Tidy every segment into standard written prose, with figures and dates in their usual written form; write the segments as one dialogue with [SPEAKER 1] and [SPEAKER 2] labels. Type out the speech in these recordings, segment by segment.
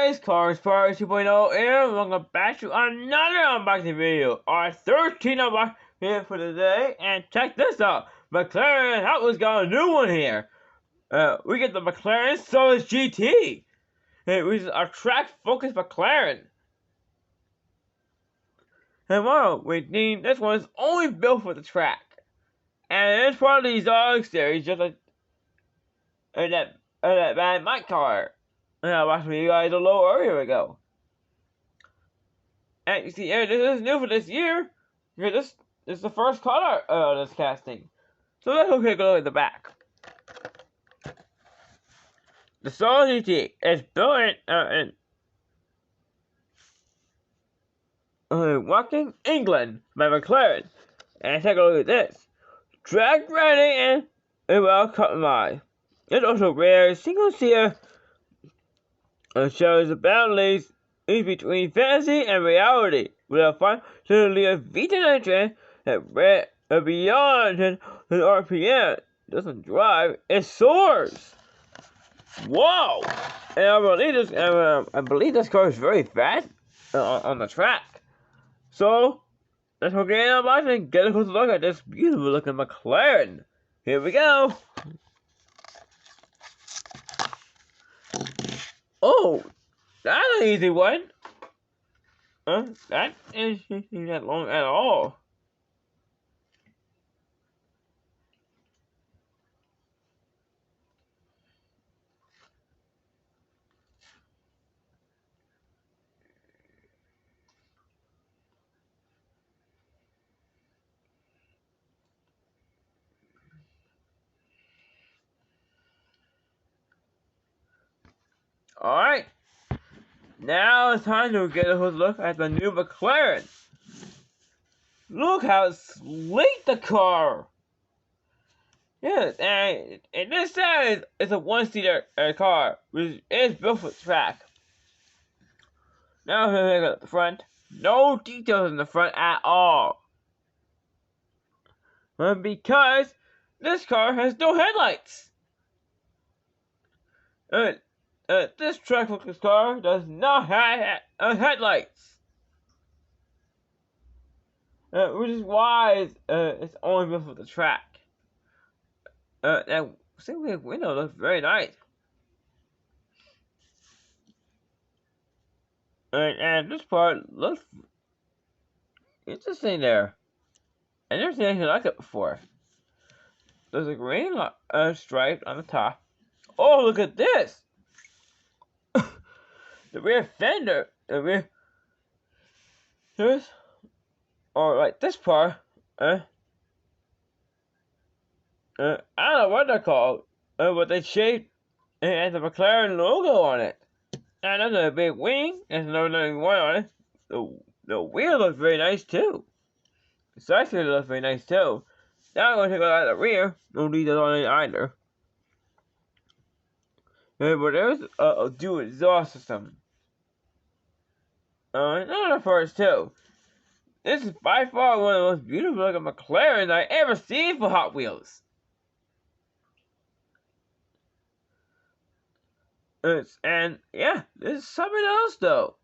[SPEAKER 1] guys, Cars Power 2.0 here. Welcome back to another unboxing video. Our 13th unboxing video for today. And check this out. McLaren Hot Wheels got a new one here. We get the McLaren Solus GT. Which is our track-focused McLaren. And wow, this one is only built for the track. And it's part of the Exotic series, just like that bad Mike car. And I'll watch for you guys a little earlier ago. And you see, this is new for this year. This is the first color of this casting. So let's take a look at the back. The Solus GT is built in Woking, England by McLaren. And take a look at this. Track ready and well customized. It's also rare single-seater. It shows the boundaries in between fantasy and reality with a fun to leave V10 engine that beyond 10 RPM. Doesn't drive, it soars. Whoa! And I believe this car is very fast on the track. So let's go get in and get a closer look at this beautiful looking McLaren. Here we go. Oh, that's an easy one. That isn't that long at all. Alright, now it's time to get a look at the new McLaren. Look how sleek the car! Yes, and this side is a one-seater car, which is built for track. Now let's look at the front. No details in the front at all. Because this car has no headlights. This track-focused car does not have headlights, which is why it's only built for the track. That single window looks very nice, and this part looks interesting there. I never seen anything like it before. There's a green stripe on the top. Oh, look at this! The rear fender, or like this part, I don't know what they're called, but they shaped and the McLaren logo on it. And there's a big wing, and another one on it. The wheel looks very nice too. The side skirt looks very nice too. Now I'm going to take a look at the rear. No details on it either. But there's a dual exhaust system. Another parts too. This is by far one of the most beautiful looking McLarens I ever seen for Hot Wheels. And yeah, this is something else though.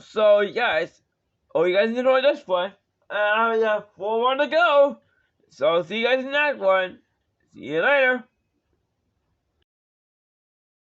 [SPEAKER 1] So you guys enjoyed this one. I have 4 more to go. So see you guys in the next one. See you later.